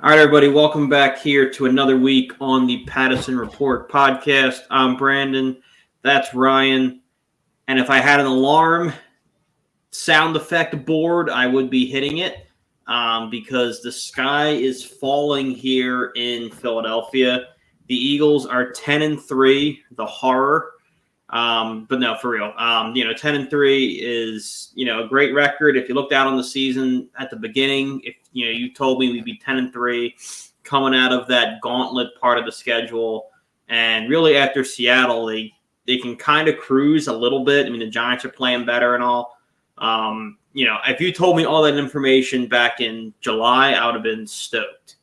All right, everybody, welcome back here to another week on the Patterson Report podcast. I'm Brandon. That's Ryan. And if I had an alarm sound effect board, I would be hitting it because the sky is falling here in Philadelphia. The Eagles are 10-3, the horror. But no, for real. 10-3 is, a great record. If you looked out on the season at the beginning, if you told me we'd be 10-3 coming out of that gauntlet part of the schedule, and really after Seattle, they can kind of cruise a little bit. I mean, the Giants are playing better and all. If you told me all that information back in July, I would have been stoked.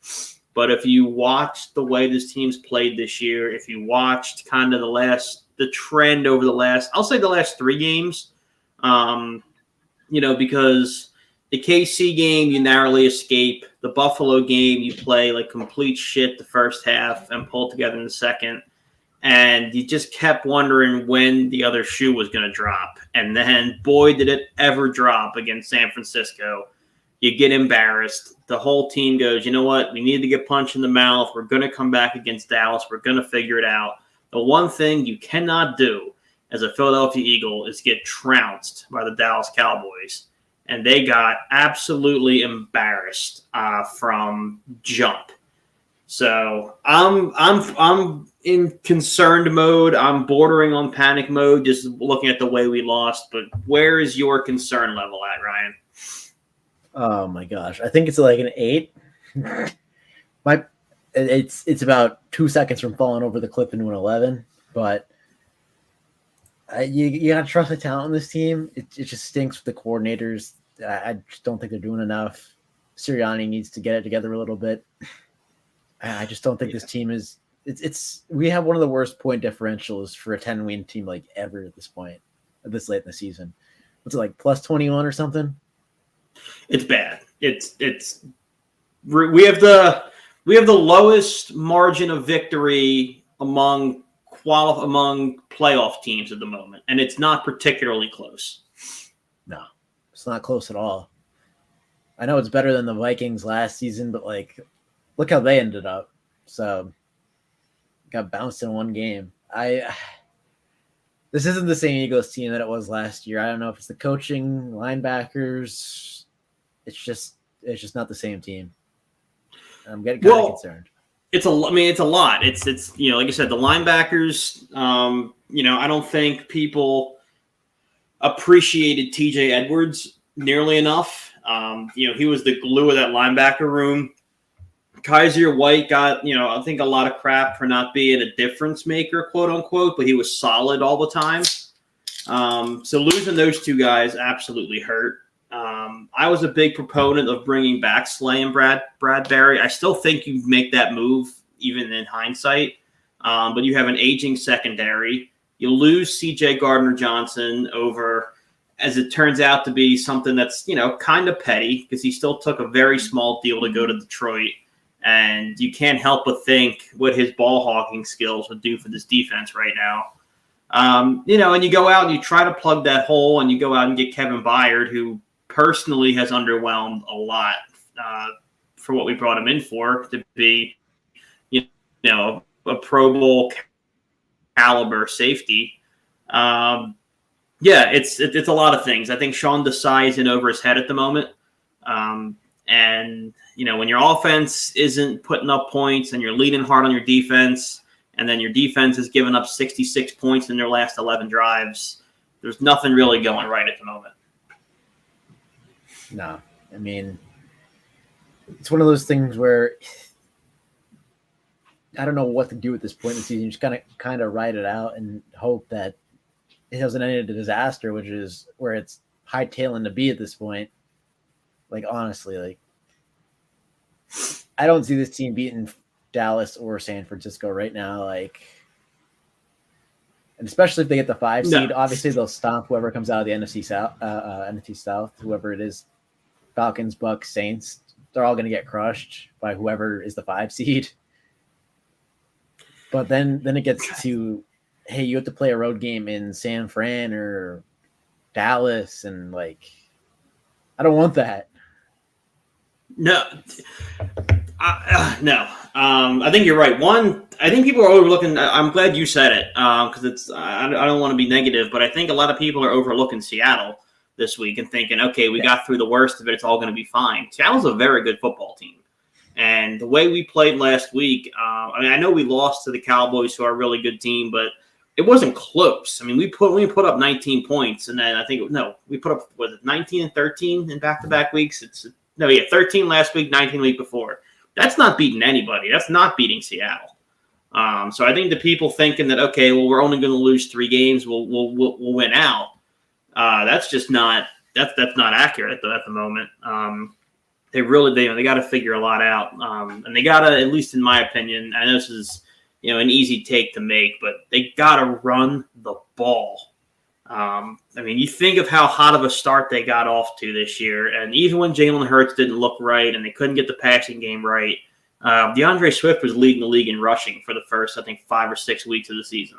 But if you watched the way this team's played this year, if you watched kind of the trend over the last 3 games, because the KC game, you narrowly escape. The Buffalo game, you play like complete shit the first half and pull together in the second. And you just kept wondering when the other shoe was going to drop. And then, boy, did it ever drop against San Francisco. You get embarrassed. The whole team goes, you know what? We need to get punched in the mouth. We're going to come back against Dallas. We're going to figure it out. The one thing you cannot do as a Philadelphia Eagle is get trounced by the Dallas Cowboys. And they got absolutely embarrassed from jump. So I'm in concerned mode. I'm bordering on panic mode, just looking at the way we lost. But where is your concern level at, Ryan? Oh my gosh, I think it's like an 8. It's about 2 seconds from falling over the cliff into an 11. But you gotta trust the talent on this team. It just stinks with the coordinators. I just don't think they're doing enough. Sirianni needs to get it together a little bit. I just don't think this team is. We have one of the worst point differentials for a 10-win team like ever at this point, this late in the season. What's it like, plus 21 or something? It's bad. We have the lowest margin of victory among playoff teams at the moment, and it's not particularly close. No, it's not close at all. I know it's better than the Vikings last season, but look how they ended up. So got bounced in one game. This isn't the same Eagles team that it was last year. I don't know if it's the coaching, linebackers. It's just not the same team. I'm getting kind of concerned. It's a lot. It's like I said, the linebackers. I don't think people appreciated TJ Edwards nearly enough. He was the glue of that linebacker room. Kaiser White got, I think a lot of crap for not being a difference maker, quote unquote, but he was solid all the time. So losing those two guys absolutely hurt. I was a big proponent of bringing back Slay and Bradbury. I still think you make that move, even in hindsight. But you have an aging secondary. You lose C.J. Gardner-Johnson over, as it turns out to be, something that's, kind of petty because he still took a very small deal to go to Detroit. And you can't help but think what his ball hawking skills would do for this defense right now. And you go out and you try to plug that hole and you go out and get Kevin Byard, who personally has underwhelmed a lot for what we brought him in for, to be, a Pro Bowl caliber safety. It's a lot of things. I think Sean Desai is in over his head at the moment. And when your offense isn't putting up points and you're leaning hard on your defense, and then your defense has given up 66 points in their last 11 drives, there's nothing really going right at the moment. No, I mean, it's one of those things where I don't know what to do at this point in the season. You just kind of ride it out and hope that it doesn't end in a disaster, which is where it's hightailing to be at this point. Honestly, I don't see this team beating Dallas or San Francisco right now. And especially if they get the 5 seed, obviously they'll stomp whoever comes out of the NFC South, whoever it is, Falcons, Bucks, Saints. They're all going to get crushed by whoever is the 5 seed. But then it gets to, hey, you have to play a road game in San Fran or Dallas, and I don't want that. No, No. I think you're right. One, I think people are overlooking. I'm glad you said it because it's. I don't want to be negative, but I think a lot of people are overlooking Seattle this week and thinking, okay, we got through the worst of it. It's all going to be fine. Seattle's a very good football team, and the way we played last week. I mean, I know we lost to the Cowboys, who are a really good team, but it wasn't close. I mean, we put up 19 points, and then I think we put up 19 and 13 in back-to-back weeks. 13 last week, 19 the week before. That's not beating anybody. That's not beating Seattle. So I think the people thinking that, okay, well, we're only going to lose 3 games, we'll win out. That's just not that's not accurate at the moment. They got to figure a lot out, and they got to, at least in my opinion, I know this is an easy take to make, but they got to run the ball. I mean, you think of how hot of a start they got off to this year, and even when Jalen Hurts didn't look right and they couldn't get the passing game right, DeAndre Swift was leading the league in rushing for the first, I think, 5 or 6 weeks of the season.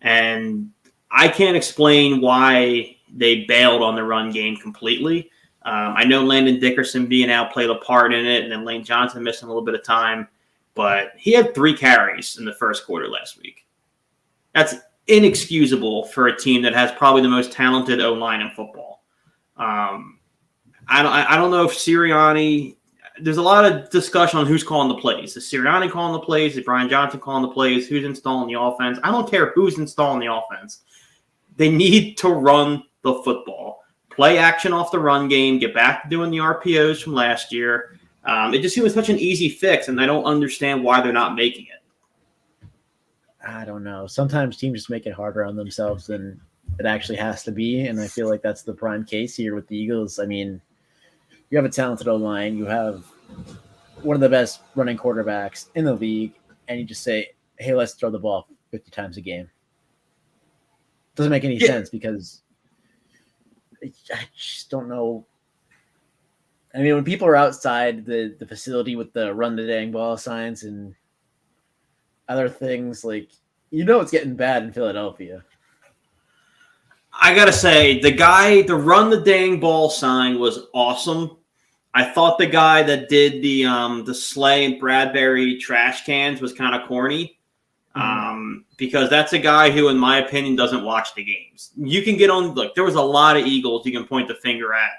And I can't explain why they bailed on the run game completely. I know Landon Dickerson being out played a part in it, and then Lane Johnson missing a little bit of time, but he had 3 carries in the first quarter last week. That's inexcusable for a team that has probably the most talented O-line in football. I don't know if Sirianni. There's a lot of discussion on who's calling the plays. Is Sirianni calling the plays? Is Brian Johnson calling the plays? Who's installing the offense? I don't care who's installing the offense. They need to run the football, play action off the run game, get back to doing the RPOs from last year. It just seems such an easy fix, and I don't understand why they're not making it. I don't know. Sometimes teams just make it harder on themselves than it actually has to be, and I feel like that's the prime case here with the Eagles. I mean, you have a talented O-line, you have one of the best running quarterbacks in the league, and you just say, hey, let's throw the ball 50 times a game. Doesn't make any sense because I just don't know. I mean, when people are outside the facility with the run the dang ball signs and other things, like, it's getting bad in Philadelphia. I gotta say, the run the dang ball sign was awesome. I thought the guy that did the Slay and Bradbury trash cans was kind of corny, because that's a guy who, in my opinion, doesn't watch the games. You can get on. Look, there was a lot of Eagles you can point the finger at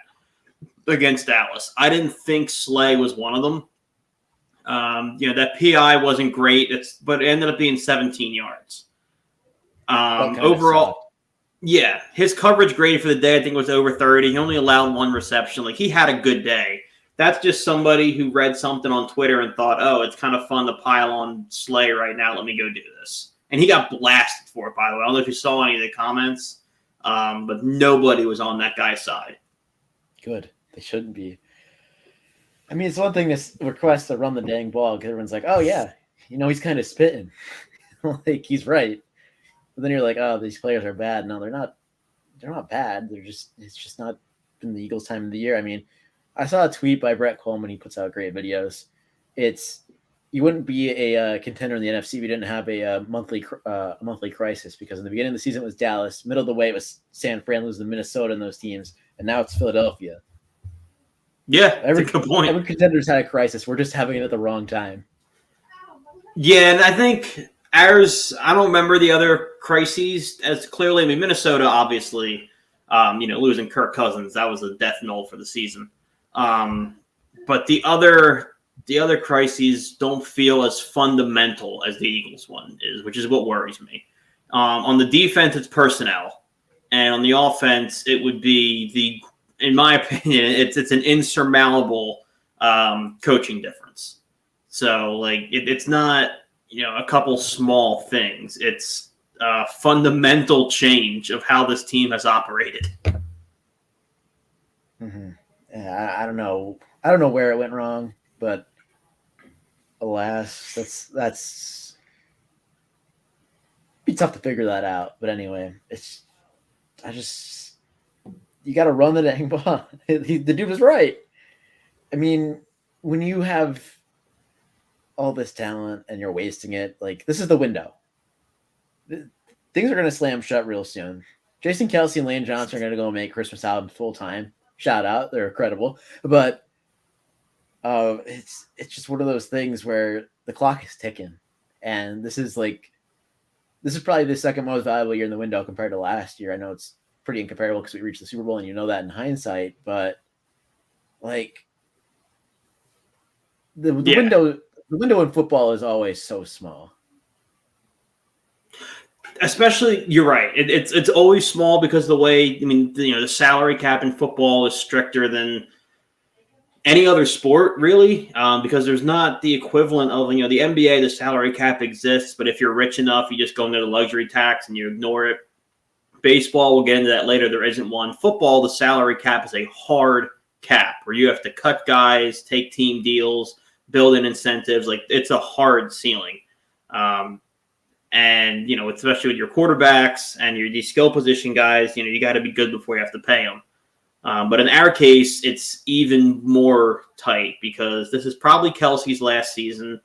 against Dallas. I didn't think Slay was one of them. That PI wasn't great, but it ended up being 17 yards. Overall, yeah, his coverage grade for the day, I think, was over 30. He only allowed 1 reception. Like, he had a good day. That's just somebody who read something on Twitter and thought, oh, it's kind of fun to pile on Slay right now. Let me go do this. And he got blasted for it, by the way. I don't know if you saw any of the comments, but nobody was on that guy's side. Good. They shouldn't be. I mean, it's one thing to request to run the dang ball because everyone's like, oh, yeah, he's kind of spitting. Like, he's right. But then you're like, oh, these players are bad. No, they're not. They're not bad. It's just not been the Eagles' time of the year. I mean, I saw a tweet by Brett Coleman. He puts out great videos. You wouldn't be a contender in the NFC if you didn't have a monthly crisis, because in the beginning of the season it was Dallas, middle of the way it was San Fran, losing to Minnesota and those teams, and now it's Philadelphia. Yeah, that's a good point. Every contender's had a crisis. We're just having it at the wrong time. Yeah, and I think ours, I don't remember the other crises as clearly. I mean, Minnesota, obviously, losing Kirk Cousins, that was a death knell for the season. But the other crises don't feel as fundamental as the Eagles one is, which is what worries me. On the defense, it's personnel. And on the offense, it would be in my opinion, it's an insurmountable coaching difference. So, like, it's not, a couple small things. It's a fundamental change of how this team has operated. Mm-hmm. Yeah, I don't know. I don't know where it went wrong, but alas, that's be tough to figure that out. But anyway, you got to run the dang ball. The dude was right. I mean, when you have all this talent and you're wasting it, like, this is the window. Things are going to slam shut real soon. Jason Kelce and Lane Johnson are going to go make Christmas albums full time. Shout out. They're incredible. But It's just one of those things where the clock is ticking, and this is probably the second most valuable year in the window compared to last year. I know it's pretty incomparable because we reached the Super Bowl, and you know that in hindsight, but like the window in football is always so small. Especially, you're right. It's always small because the way, I mean, the salary cap in football is stricter than any other sport, really, because there's not the equivalent of, the NBA, the salary cap exists, but if you're rich enough, you just go into the luxury tax and you ignore it. Baseball, we'll get into that later, there isn't one. Football, the salary cap is a hard cap where you have to cut guys, take team deals, build in incentives. Like, it's a hard ceiling. And, especially with your quarterbacks and these skill position guys, you got to be good before you have to pay them. But in our case, it's even more tight because this is probably Kelsey's last season.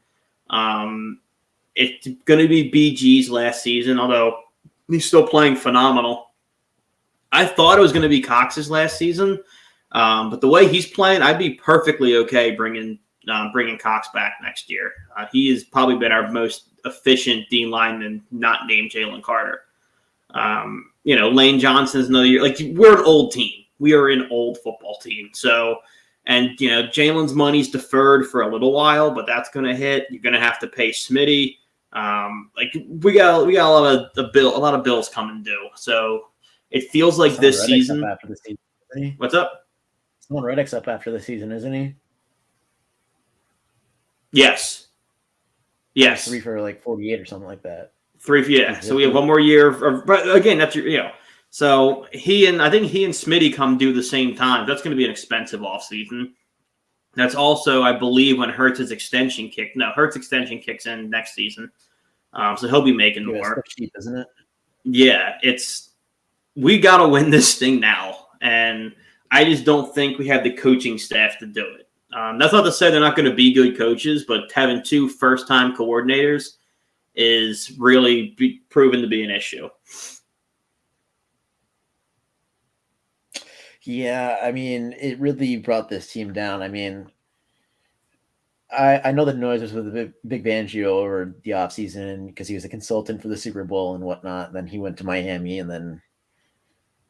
It's going to be BG's last season, although he's still playing phenomenal. I thought it was going to be Cox's last season, but the way he's playing, I'd be perfectly okay bringing Cox back next year. He has probably been our most efficient D lineman, not named Jalen Carter. Lane Johnson's another year. Like, we're an old team. We are an old football team. So, and Jalen's money's deferred for a little while, but that's going to hit. You're going to have to pay Smitty. We got a lot of bills coming due. So it feels like this season. After the season, isn't he? What's up? Someone Reddick's up after the season, isn't he? Yes. 3 for like 48 or something like that. 3, yeah. So we have one more year. But again, that's your. So I think he and Smitty come due the same time. That's going to be an expensive offseason. That's also, I believe, when Hurts' extension kicks in next season. So he'll be making more. It's cheap, isn't it? Yeah, we got to win this thing now. And I just don't think we have the coaching staff to do it. That's not to say they're not going to be good coaches, but having 2 first-time coordinators is really proven to be an issue. Yeah, I mean, it really brought this team down. I mean, I know the noise was with Big Fangio over the offseason because he was a consultant for the Super Bowl and whatnot. Then he went to Miami, and then,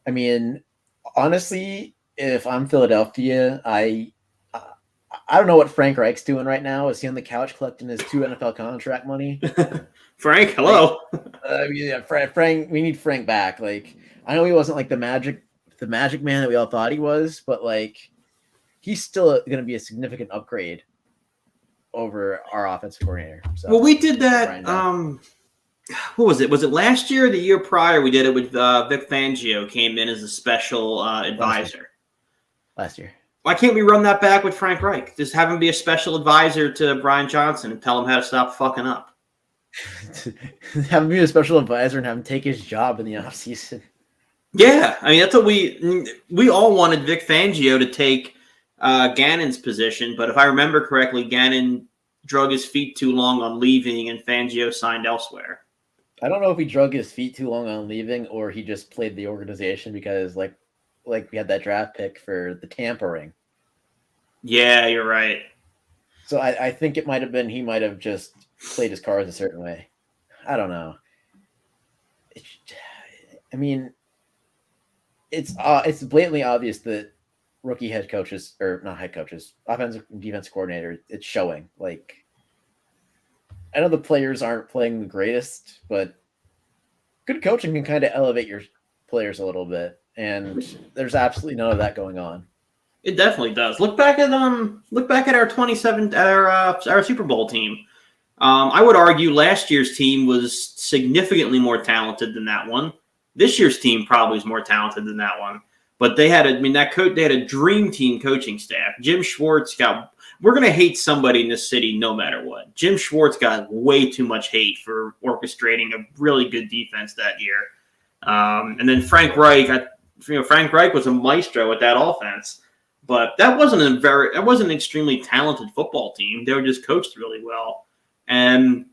I mean, honestly, if I'm Philadelphia, I don't know what Frank Reich's doing right now. Is he on the couch collecting his 2 NFL contract money? Frank, hello. Frank, we need Frank back. Like, I know he wasn't like the magic man that we all thought he was, but like, he's still going to be a significant upgrade over our offensive coordinator. So, well, we did that. What was it? Was it last year or the year prior? We did it with Vic Fangio came in as a special advisor. Last year. Why can't we run that back with Frank Reich? Just have him be a special advisor to Brian Johnson and tell him how to stop fucking up. Have him be a special advisor and have him take his job in the offseason. Yeah, I mean, that's what we all wanted Vic Fangio to take Gannon's position, but if I remember correctly, Gannon drug his feet too long on leaving and Fangio signed elsewhere. I don't know if he drug his feet too long on leaving or he just played the organization because like we had that draft pick for the tampering. Yeah, you're right. So I think it might have been he might have just played his cards a certain way. I don't know. I mean, it's blatantly obvious that rookie head coaches, or not head coaches, offensive and defensive coordinator, it's showing. Like, I know the players aren't playing the greatest, but good coaching can kind of elevate your players a little bit, and there's absolutely none of that going on. It definitely does. Look back at our 27 our Super Bowl team. I would argue last year's team was significantly more talented than that one. This year's team probably is more talented than that one. But they had they had a dream team coaching staff. Jim Schwartz we're going to hate somebody in this city no matter what. Jim Schwartz got way too much hate for orchestrating a really good defense that year. And then Frank Reich, Frank Reich was a maestro at that offense. But that wasn't an extremely talented football team. They were just coached really well. And,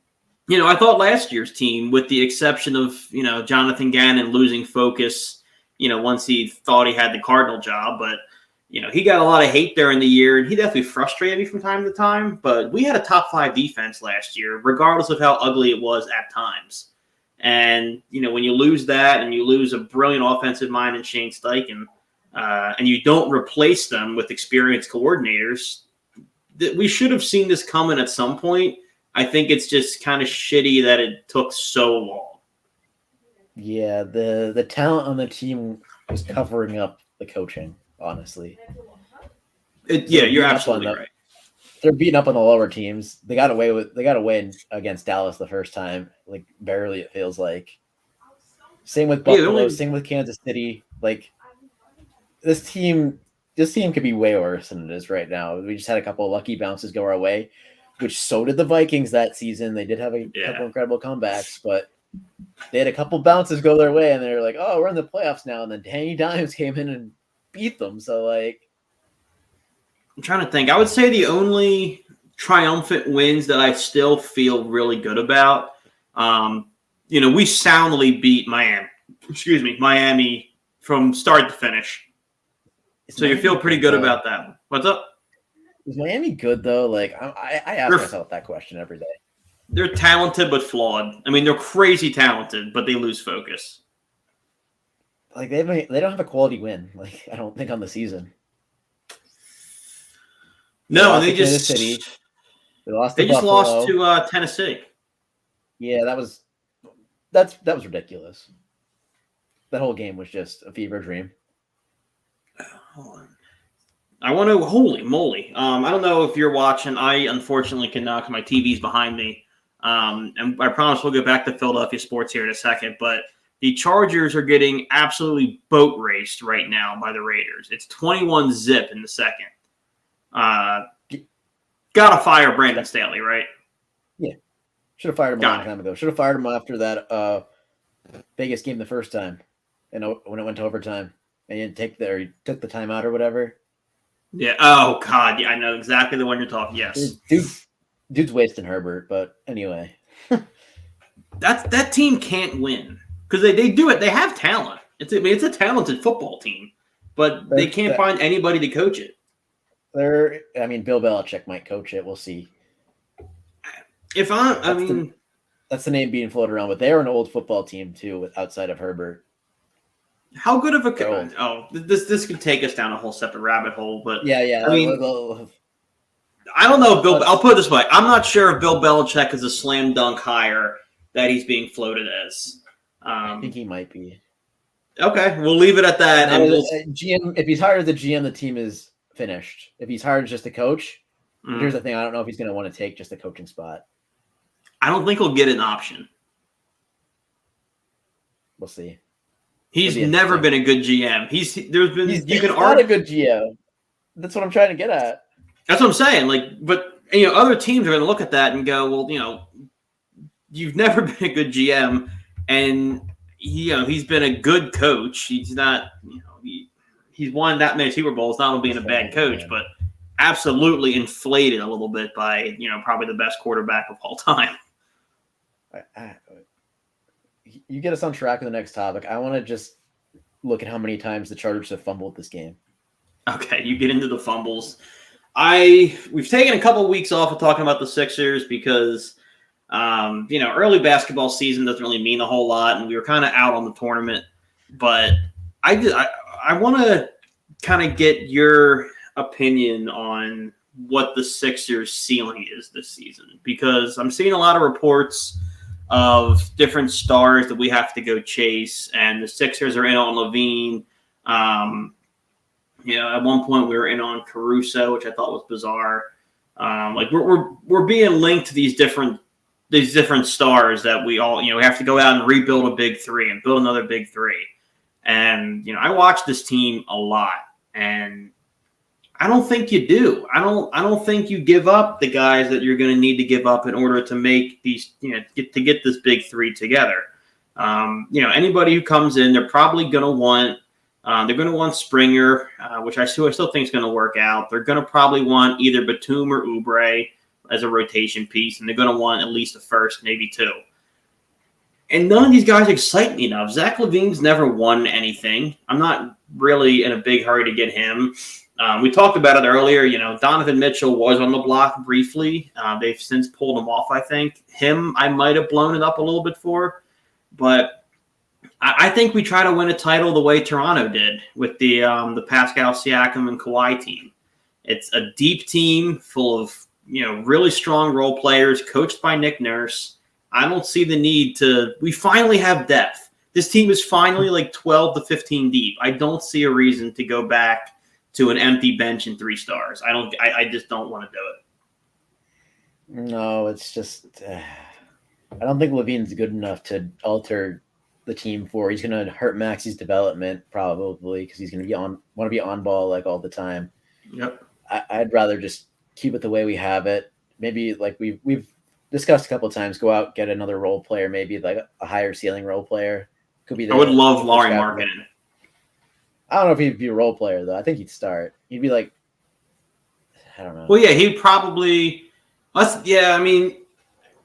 I thought last year's team, with the exception of, Jonathan Gannon losing focus, once he thought he had the Cardinal job. But, he got a lot of hate during the year, and he definitely frustrated me from time to time. But we had a top 5 defense last year, regardless of how ugly it was at times. And when you lose that, and you lose a brilliant offensive mind in Shane Steichen, and you don't replace them with experienced coordinators, we should have seen this coming at some point. I think it's just kind of shitty that it took so long. Yeah, the talent on the team was covering up the coaching, honestly. You're absolutely right. They're beating up on the lower teams. They got a win against Dallas the first time, like barely, it feels like. Same with Buffalo, same with Kansas City. Like this team could be way worse than it is right now. We just had a couple of lucky bounces go our way, which so did the Vikings that season. They did have a couple incredible comebacks, but they had a couple bounces go their way, and they're like, "Oh, we're in the playoffs now." And then Danny Dimes came in and beat them. So, like, I'm trying to think. I would say the only triumphant wins that I still feel really good about, we soundly beat Miami from start to finish. So you feel pretty good about that. What's up? Is Miami good though? Like I ask myself that question every day. They're talented but flawed. I mean, they're crazy talented, but they lose focus. Like they don't have a quality win. Like I don't think on the season. No, they just lost. They just lost to Tennessee. Yeah, that was ridiculous. That whole game was just a fever dream. Hold on. I want to. Holy moly! I don't know if you're watching. I unfortunately cannot because my TV's behind me. And I promise we'll get back to Philadelphia sports here in a second. But the Chargers are getting absolutely boat raced right now by the Raiders. It's 21-0 in the second. Gotta fire Brandon Staley, right? Yeah. Should have fired him a long time ago. Should have fired him after that Vegas game the first time, and when it went to overtime, and he didn't took the timeout or whatever. Yeah. Oh God. Yeah, I know exactly the one you're talking. Yes. Dude's wasting Herbert, but anyway. That team can't win because they do it. They have talent. It's a talented football team, but they can't find anybody to coach it. Bill Belichick might coach it. We'll see. That's the name being floated around, but they're an old football team too, outside of Herbert. How good of a coach? Oh, this could take us down a whole separate rabbit hole, but yeah. I don't know if I'll put it this way. I'm not sure if Bill Belichick is a slam dunk hire that he's being floated as. I think he might be. Okay, we'll leave it at that. GM, if he's hired as the GM, the team is finished. If he's hired as just a coach, here's the thing: I don't know if he's going to want to take just a coaching spot. I don't think he'll get an option. We'll see. He's never been a good GM. He's not a good GM. That's what I'm trying to get at. That's what I'm saying. But other teams are going to look at that and go, well, you've never been a good GM, and he's been a good coach. He's not, he's won that many Super Bowls, not only being a bad coach, but absolutely inflated a little bit by probably the best quarterback of all time. You get us on track with the next topic. I want to just look at how many times the Chargers have fumbled this game. Okay, you get into the fumbles. We've taken a couple of weeks off of talking about the Sixers because early basketball season doesn't really mean a whole lot, and we were kind of out on the tournament. But I want to kind of get your opinion on what the Sixers' ceiling is this season, because I'm seeing a lot of reports of different stars that we have to go chase, and the Sixers are in on Levine. At one point we were in on Caruso, which I thought was bizarre. We're being linked to these different stars that we all we have to go out and rebuild a big three and build another big three. And I watch this team a lot, and I don't think you do. I don't think you give up the guys that you're going to need to give up in order to make these, get this big three together. Anybody who comes in, they're probably going to want, Springer, which I still think is going to work out. They're going to probably want either Batum or Oubre as a rotation piece, and they're going to want at least a first, maybe two. And none of these guys excite me enough. Zach LaVine's never won anything. I'm not really in a big hurry to get him. We talked about it earlier. Donovan Mitchell was on the block briefly. They've since pulled him off, I think. Him, I might have blown it up a little bit for. But I think we try to win a title the way Toronto did with the Pascal Siakam and Kawhi team. It's a deep team full of really strong role players, coached by Nick Nurse. I don't see the need to. We finally have depth. This team is finally like 12 to 15 deep. I don't see a reason to go back to an empty bench and 3 stars. I just don't want to do it. No, it's just I don't think Levine's good enough to alter the team for. He's going to hurt Maxi's development probably because he's going to want to be on ball like all the time. Yep. I'd rather just keep it the way we have it. Maybe like we've discussed a couple of times, go out, get another role player, maybe like a higher ceiling role player. Could be. I would love Lauri Markkanen. I don't know if he'd be a role player though. I think he'd start. He'd be like, I don't know. Well, yeah, he'd probably. Yeah, I mean,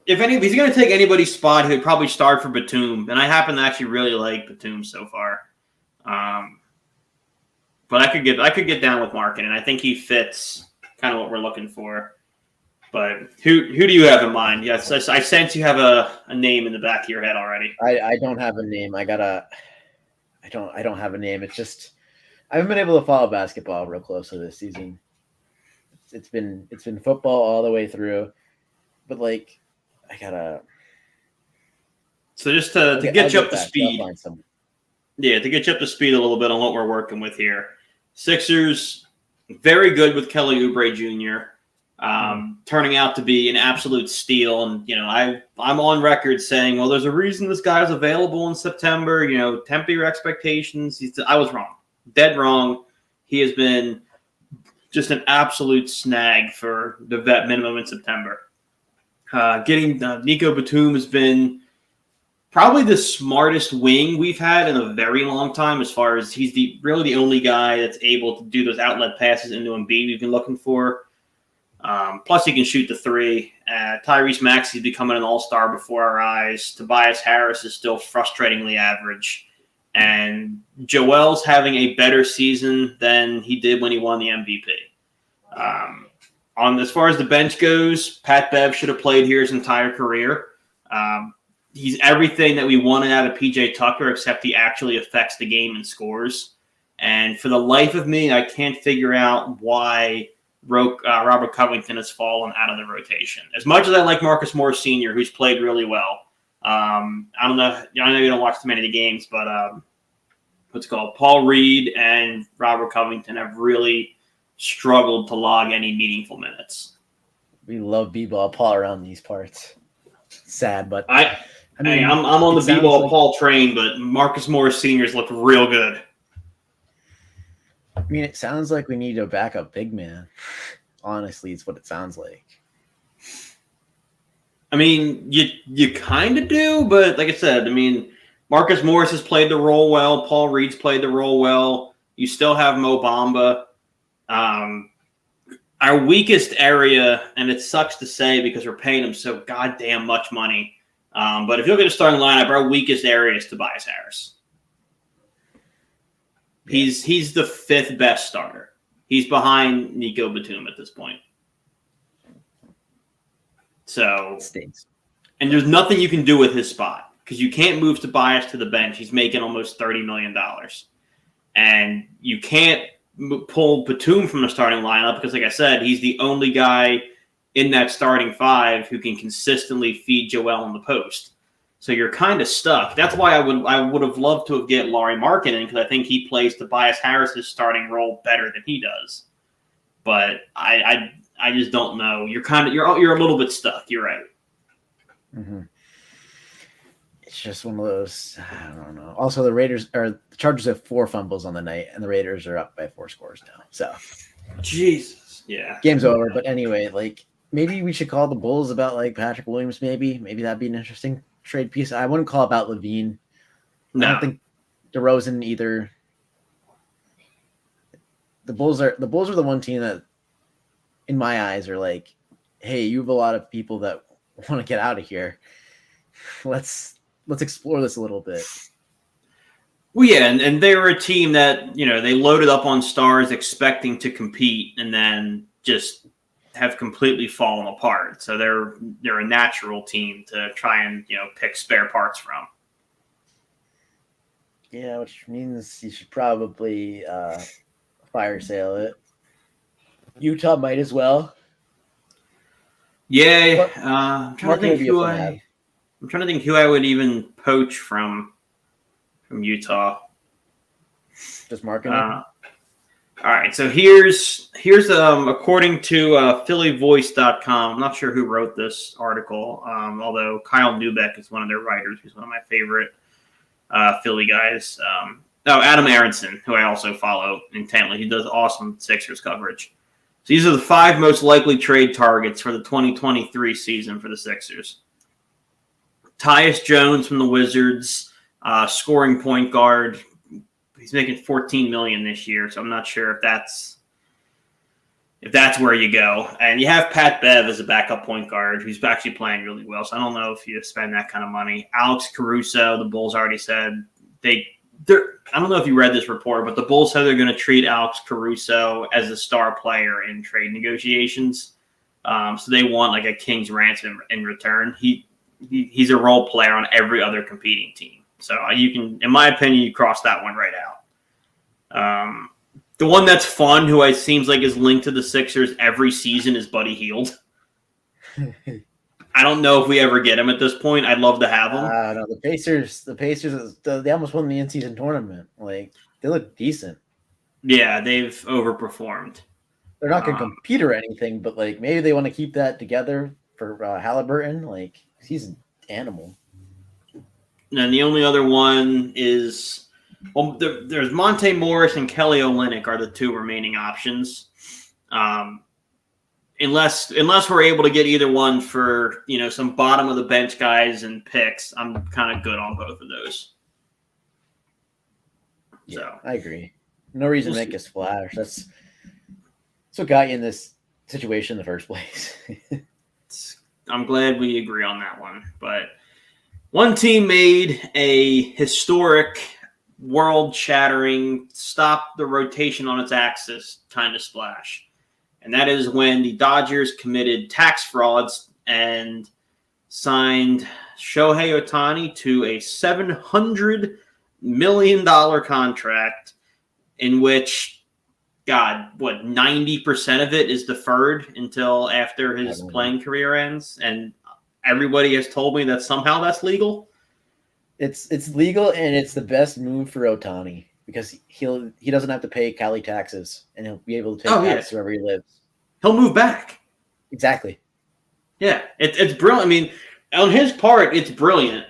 if he's going to take anybody's spot, he'd probably start for Batum, and I happen to actually really like Batum so far. But I could get down with Markkanen. I think he fits kind of what we're looking for. But who do you have in mind? Yes, I sense you have a name in the back of your head already. I don't have a name. I don't have a name. It's just I haven't been able to follow basketball real closely this season. It's been football all the way through, but like I gotta. So just to get you up to speed. Yeah, to get you up to speed a little bit on what we're working with here. Sixers, very good with Kelly Oubre Jr. Turning out to be an absolute steal. And, I'm on record saying, well, there's a reason this guy's available in September. Temper your expectations. I was wrong. Dead wrong. He has been just an absolute snag for the vet minimum in September. Getting Nico Batum has been probably the smartest wing we've had in a very long time, as far as he's really the only guy that's able to do those outlet passes into Embiid we've been looking for. Plus, he can shoot the 3. Tyrese Maxey is becoming an all-star before our eyes. Tobias Harris is still frustratingly average. And Joel's having a better season than he did when he won the MVP. As far as the bench goes, Pat Bev should have played here his entire career. He's everything that we wanted out of PJ Tucker, except he actually affects the game and scores. And for the life of me, I can't figure out why Robert Covington has fallen out of the rotation. As much as I like Marcus Morris Sr., who's played really well. I don't know. I know you don't watch too many of the games, but Paul Reed and Robert Covington have really struggled to log any meaningful minutes. We love b-ball Paul around these parts. Sad, but I'm on the b-ball Paul train, but Marcus Morris Sr.'s look real good. I mean, it sounds like we need a backup big man. Honestly, it's what it sounds like. I mean, you kind of do, but like I said, Marcus Morris has played the role well. Paul Reed's played the role well. You still have Mo Bamba. Our weakest area, and it sucks to say because we're paying him so goddamn much money, but if you look at the starting lineup, our weakest area is Tobias Harris. He's the 5th best starter. He's behind Nico Batum at this point. So, stinks. And there's nothing you can do with his spot because you can't move Tobias to the bench. He's making almost $30 million. And you can't pull Batum from the starting lineup because, like I said, he's the only guy in that starting 5 who can consistently feed Joel in the post. So you're kind of stuck. That's why I would have loved to have get Lauri Markkanen because I think he plays Tobias Harris's starting role better than he does. But I just don't know. You're a little bit stuck. You're right. Mm-hmm. It's just one of those. I don't know. Also, the Chargers have 4 fumbles on the night, and the Raiders are up by 4 scores now. So, Jesus, yeah, game's over. But anyway, like maybe we should call the Bulls about like Patrick Williams. Maybe that'd be an interesting trade piece. I wouldn't call about Levine. No. I don't think DeRozan either. The Bulls are the one team that, in my eyes, are like, hey, you have a lot of people that want to get out of here. Let's explore this a little bit. Well, yeah, and they were a team that they loaded up on stars expecting to compete, and then just have completely fallen apart. So they're a natural team to try and pick spare parts from. Yeah, which means you should probably fire sale it. Utah might as well. Yeah, But I'm trying to Market would think be a fun ad. who I would even poach from Utah. Just marketing. All right, so here's according to PhillyVoice.com. I'm not sure who wrote this article, although Kyle Neubeck is one of their writers. He's one of my favorite Philly guys. Adam Aronson, who I also follow intently. He does awesome Sixers coverage. So these are the 5 most likely trade targets for the 2023 season for the Sixers. Tyus Jones from the Wizards, scoring point guard. He's making $14 million this year, so I'm not sure if that's where you go. And you have Pat Bev as a backup point guard who's actually playing really well. So I don't know if you spend that kind of money. Alex Caruso, the Bulls already said I don't know if you read this report, but the Bulls said they're going to treat Alex Caruso as a star player in trade negotiations. So they want like a king's ransom in return. He's a role player on every other competing team. So you can, in my opinion, you cross that one right out. The one that's fun, who it seems like is linked to the Sixers every season, is Buddy Hield. I don't know if we ever get him at this point. I'd love to have him. No, the Pacers, they almost won the in-season tournament. Like, they look decent. Yeah, they've overperformed. They're not going to compete or anything, but like maybe they want to keep that together for Halliburton. Like, he's an animal. And the only other one is, there's Monte Morris and Kelly Olynyk are the 2 remaining options. Unless we're able to get either one for some bottom of the bench guys and picks, I'm kind of good on both of those. Yeah, So I agree. No reason to make a splash. That's what got you in this situation in the first place. I'm glad we agree on that one. But one team made a historic, world-shattering, stop the rotation on its axis kind of splash. And that is when the Dodgers committed tax frauds and signed Shohei Ohtani to a $700 million contract in which, 90% of it is deferred until after his playing career ends. And everybody has told me that somehow that's legal. It's legal, and it's the best move for Ohtani because he doesn't have to pay Cali taxes, and he'll be able to take taxes wherever he lives. He'll move back. Exactly. Yeah, it's brilliant. I mean, on his part, it's brilliant.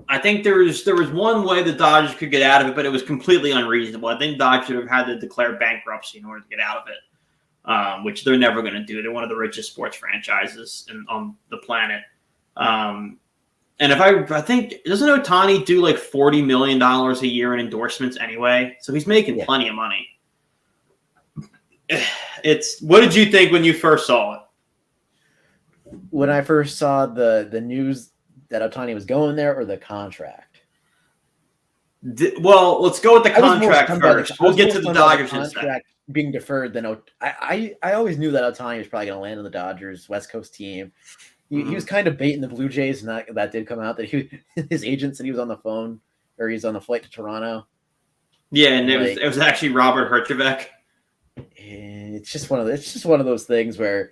I think there was one way the Dodgers could get out of it, but it was completely unreasonable. I think Dodgers would have had to declare bankruptcy in order to get out of it, which they're never going to do. They're one of the richest sports franchises on the planet. And if I think, doesn't Ohtani do like $40 million a year in endorsements anyway? So he's making plenty of money. What did you think when you first saw it? When I first saw the news that Ohtani was going there, or the contract? Well, let's go with the contract first. We'll get to the Dodgers in a second. Being deferred, then I always knew that Ohtani was probably going to land on the Dodgers, West Coast team. He was kind of baiting the Blue Jays, and that did come out that his agent said he was on the phone, or he's on the flight to Toronto. Yeah, and it was actually Robert Herjavec. It's just one of those things where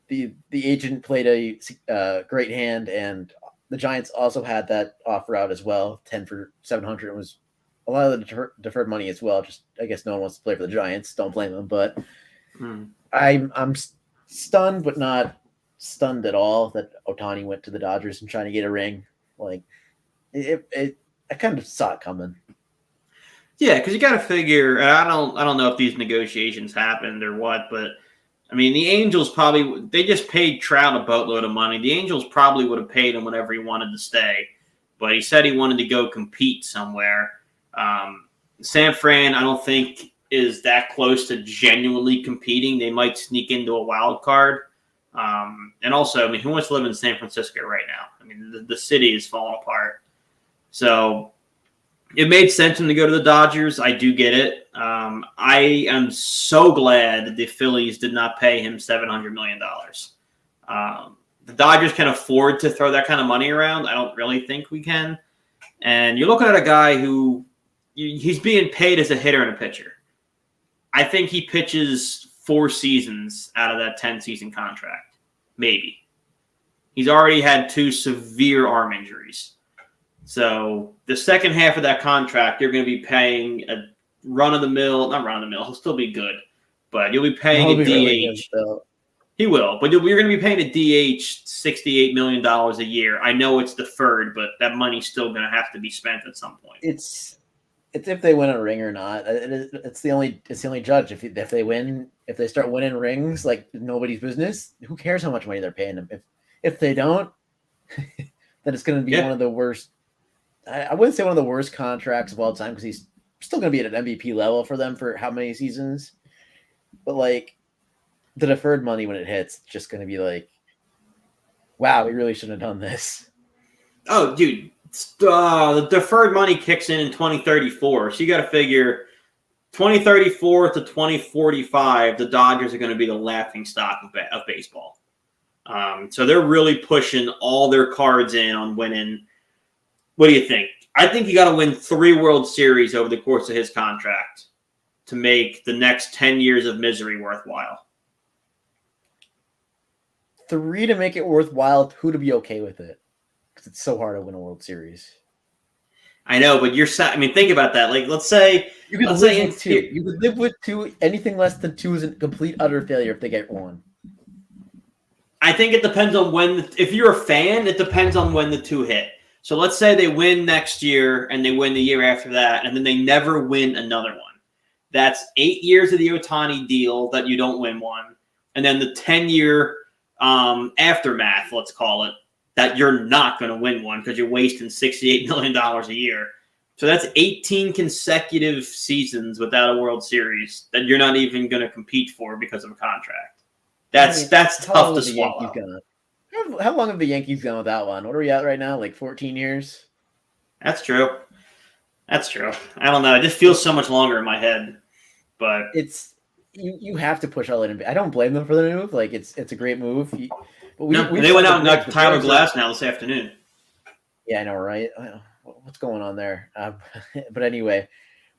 the agent played a great hand, and the Giants also had that offer out as well, 10 for $700. It was a lot of the deferred money as well. Just I guess no one wants to play for the Giants. Don't blame them, but I'm stunned, but not stunned at all that Ohtani went to the Dodgers and trying to get a ring. Like I kind of saw it coming. Yeah, because you got to figure. I don't know if these negotiations happened or what, but I mean, the Angels they just paid Trout a boatload of money. The Angels probably would have paid him whenever he wanted to stay, but he said he wanted to go compete somewhere. San Fran, I don't think is that close to genuinely competing. They might sneak into a wild card. And also, I mean, who wants to live in San Francisco right now? I mean, the city is falling apart. So It made sense for him to go to the Dodgers. I do get it. I am so glad that the Phillies did not pay him $700 million. The Dodgers can afford to throw that kind of money around. I don't really think we can. And you're looking at a guy who he's being paid as a hitter and a pitcher. I think he pitches 4 seasons out of that 10-season contract. Maybe. He's already had 2 severe arm injuries. So the second half of that contract, you're going to be paying a run-of-the-mill, not run-of-the-mill, he'll still be good, but you'll be paying a DH. Really good, he will, but you're going to be paying a DH $68 million a year. I know it's deferred, but that money's still going to have to be spent at some point. It's if they win a ring or not. It's the only judge. If they win, if they start winning rings like nobody's business, who cares how much money they're paying them? If they don't, then it's going to be one of the worst. I wouldn't say one of the worst contracts of all time because he's still going to be at an MVP level for them for how many seasons. But like the deferred money when it hits, it's just going to be like, wow, we really shouldn't have done this. Oh, dude, the deferred money kicks in 2034. So you got to figure 2034 to 2045, the Dodgers are going to be the laughing stock of baseball. So they're really pushing all their cards in on winning. What do you think? I think you got to win 3 World Series over the course of his contract to make the next 10 years of misery worthwhile. 3 to make it worthwhile. Who to be okay with it? Because it's so hard to win a World Series. I know, but I mean, think about that. Like, let's say you could live with 2. You could live with 2. Anything less than 2 is a complete utter failure if they get 1. I think it depends on when. If you're a fan, it depends on when the 2 hit. So let's say they win next year and they win the year after that, and then they never win another one. That's 8 years of the Ohtani deal that you don't win one, and then the 10-year aftermath, let's call it, that you're not going to win one because you're wasting $68 million a year. So that's 18 consecutive seasons without a World Series that you're not even going to compete for because of a contract. That's tough to swallow. How long have the Yankees gone without one? What are we at right now? Like 14 years? That's true. I don't know. It just feels so much longer in my head. But it's you have to push all in. I don't blame them for the move. Like it's a great move. But they went out and got Tyler Glass now this afternoon. Yeah, I know, right? What's going on there? But anyway,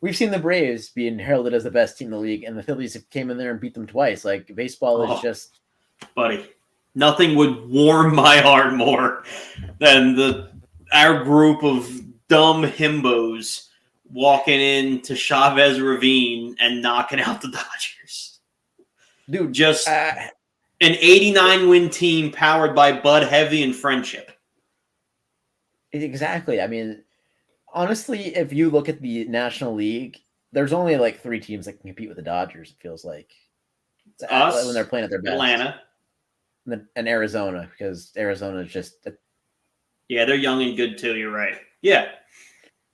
we've seen the Braves being heralded as the best team in the league, and the Phillies came in there and beat them twice. Like baseball is just, buddy. Nothing would warm my heart more than our group of dumb himbos walking into Chavez Ravine and knocking out the Dodgers. Dude, just an 89-win team powered by Bud Heavy and Friendship. Exactly. I mean, honestly, if you look at the National League, there's only like 3 teams that can compete with the Dodgers, it feels like. It's us, when they're playing at their best. Atlanta. And Arizona, because Arizona is just yeah, they're young and good too. You're right. Yeah,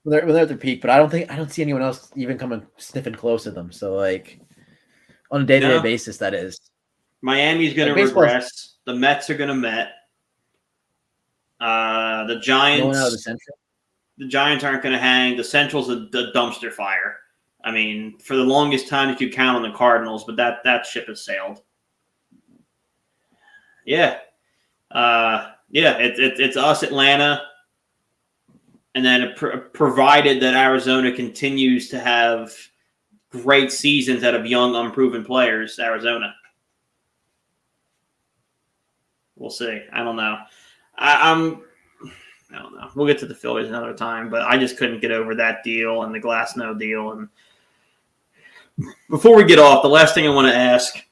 when they're at their peak, but I don't see anyone else even coming sniffing close to them. So like on a day-to-day basis, that is. Miami's going to regress. The Mets are going to Met. The Giants. Going out of the Central. The Giants aren't going to hang. The Central's a dumpster fire. I mean, for the longest time, you could count on the Cardinals, but that ship has sailed. Yeah. It's us, Atlanta, and then provided that Arizona continues to have great seasons out of young, unproven players, Arizona. We'll see. I don't know. I don't know. We'll get to the Phillies another time, but I just couldn't get over that deal and the Glasnow deal. And before we get off, the last thing I want to ask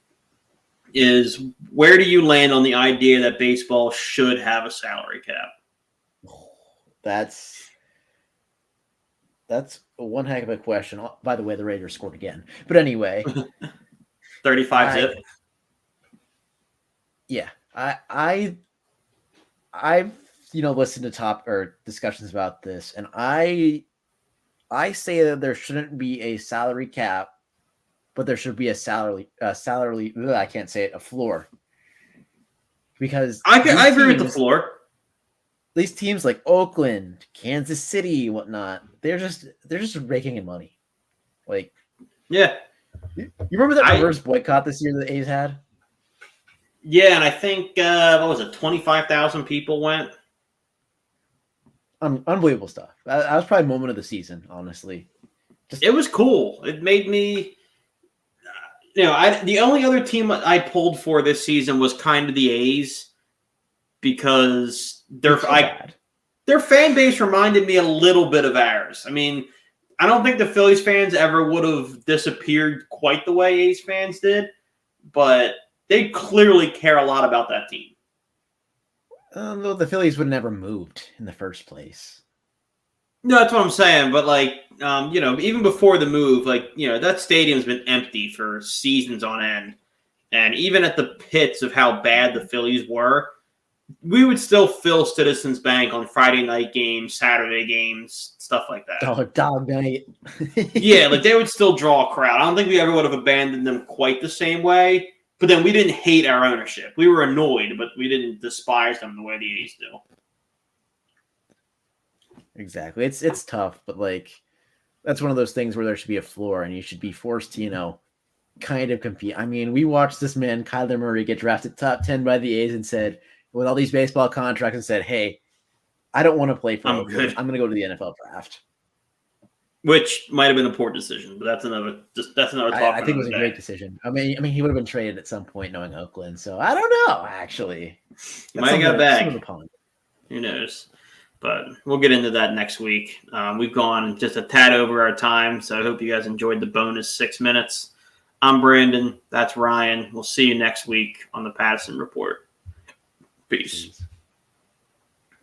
is where do you land on the idea that baseball should have a salary cap? That's one heck of a question. By the way, the Raiders scored again. But anyway. 35 zip. Yeah. I've listened to top or discussions about this, and I say that there shouldn't be a salary cap, but there should be a I can't say it, a floor. Because I agree with the floor. these teams like Oakland, Kansas City, whatnot, they're just raking in money. Like, Yeah. you remember that reverse boycott this year the A's had? Yeah, and I think what was it, 25,000 people went. Unbelievable stuff. That was probably moment of the season, honestly. It was cool. It made me, the only other team I pulled for this season was kind of the A's because their fan base reminded me a little bit of ours. I mean, I don't think the Phillies fans ever would have disappeared quite the way A's fans did, but they clearly care a lot about that team. Though the Phillies would have never moved in the first place. No, that's what I'm saying. But even before the move, that stadium's been empty for seasons on end. And even at the pits of how bad the Phillies were, we would still fill Citizens Bank on Friday night games, Saturday games, stuff like that. Dog night. Yeah, they would still draw a crowd. I don't think we ever would have abandoned them quite the same way. But then we didn't hate our ownership. We were annoyed, but we didn't despise them the way the A's do. Exactly. It's tough, but that's one of those things where there should be a floor and you should be forced to, kind of compete. I mean, we watched this man, Kyler Murray, get drafted top 10 by the A's and said, with all these baseball contracts, and said, hey, I don't want to play for Oakland. I'm going to go to the NFL draft. Which might have been a poor decision, but that's another talk. I think it was a great decision. I mean, he would have been traded at some point knowing Oakland. So I don't know, actually. He might have got back. Who knows? But we'll get into that next week. We've gone just a tad over our time, so I hope you guys enjoyed the bonus 6 minutes. I'm Brandon. That's Ryan. We'll see you next week on the Patterson Report. Peace.